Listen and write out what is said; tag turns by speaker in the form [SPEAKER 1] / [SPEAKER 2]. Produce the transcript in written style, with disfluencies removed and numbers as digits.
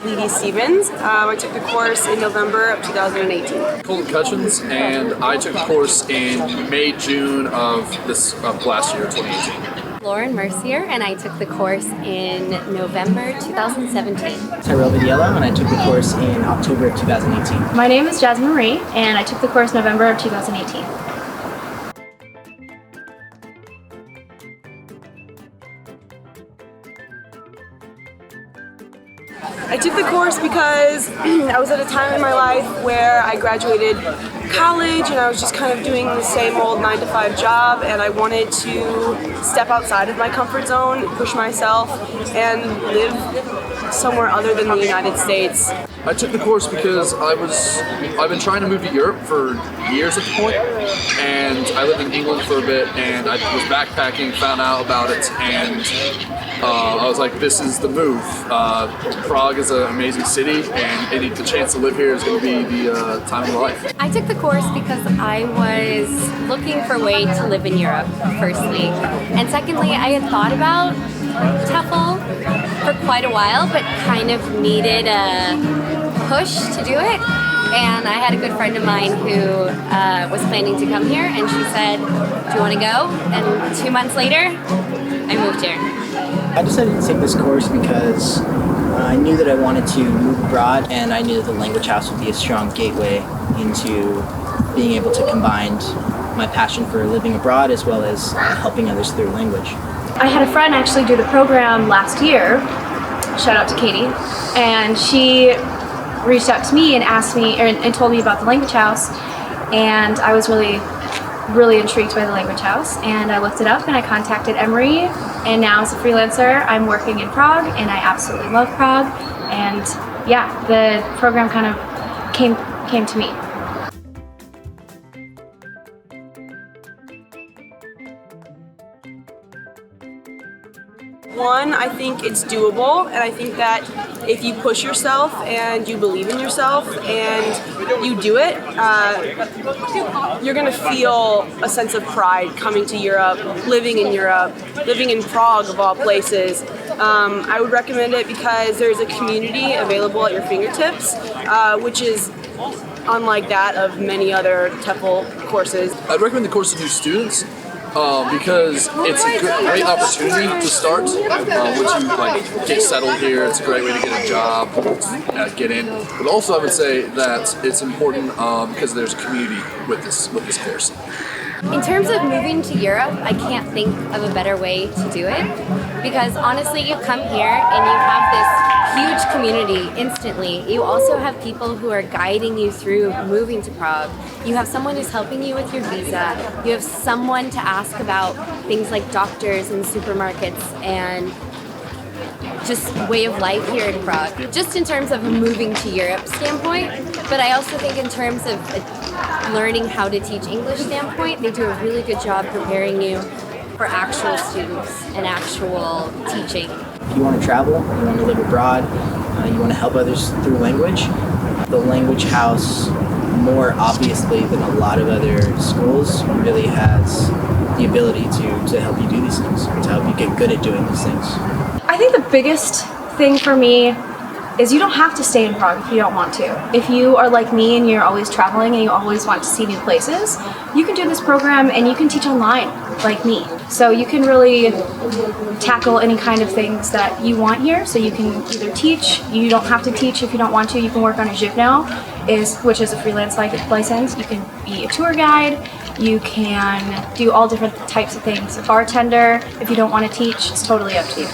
[SPEAKER 1] Stevens. I took the course in November of 2018.
[SPEAKER 2] Colton Cutchins, and I took the course in May, June of last year, 2018.
[SPEAKER 3] Lauren Mercier, and I took the course in November 2017.
[SPEAKER 4] Tyrell Vidiello, and I took the course in October of 2018.
[SPEAKER 5] My name is Jasmine Marie, and I took the course November of 2018.
[SPEAKER 1] I took the course because I was at a time in my life where I graduated college and I was just kind of doing the same old 9-to-5 job, and I wanted to step outside of my comfort zone, push myself, and live somewhere other than the United States.
[SPEAKER 2] I took the course because I've been trying to move to Europe for years at the point, and I lived in England for a bit, and I was backpacking, found out about it, and I was like, this is the move. Prague is an amazing city, and the chance to live here is going to be the time of my life.
[SPEAKER 3] I took the course because I was looking for a way to live in Europe, firstly. And secondly, I had thought about TEFL for quite a while, but kind of needed a push to do it. And I had a good friend of mine who was planning to come here, and she said, do you want to go? And 2 months later, I moved here.
[SPEAKER 4] I decided to take this course because I knew that I wanted to move abroad, and I knew that the Language House would be a strong gateway into being able to combine my passion for living abroad as well as helping others through language.
[SPEAKER 5] I had a friend actually do the program last year, shout out to Katie, and she reached out to me and asked me and told me about the Language House, and I was really intrigued by the Language House, and I looked it up and I contacted Emery, and now as a freelancer I'm working in Prague, and I absolutely love Prague, and yeah, the program kind of came to me.
[SPEAKER 1] One, I think it's doable, and I think that if you push yourself and you believe in yourself and you do it, you're going to feel a sense of pride coming to Europe, living in Prague of all places. I would recommend it because there's a community available at your fingertips, which is unlike that of many other TEFL courses.
[SPEAKER 2] I'd recommend the course to new students. Because it's a great opportunity to start. Once you get settled here, it's a great way to get a job, get in. But also, I would say that it's important because there's a community with this course.
[SPEAKER 3] In terms of moving to Europe, I can't think of a better way to do it, because honestly, you come here and you have this huge community instantly. You also have people who are guiding you through moving to Prague. You have someone who's helping you with your visa. You have someone to ask about things like doctors and supermarkets and just way of life here in Prague. Just in terms of a moving to Europe standpoint, but I also think in terms of learning how to teach English standpoint, they do a really good job preparing you for actual students and actual teaching.
[SPEAKER 4] If you want to travel, you want to live abroad, you want to help others through language, the Language House, more obviously than a lot of other schools, really has the ability to help you do these things, to help you get good at doing these things.
[SPEAKER 5] I think the biggest thing for me is you don't have to stay in Prague if you don't want to. If you are like me and you're always traveling and you always want to see new places, you can do this program and you can teach online like me. So you can really tackle any kind of things that you want here. So you can either teach, you don't have to teach if you don't want to, you can work on a Živno, which is a freelance license. You can be a tour guide, you can do all different types of things. A bartender, if you don't want to teach, it's totally up to you.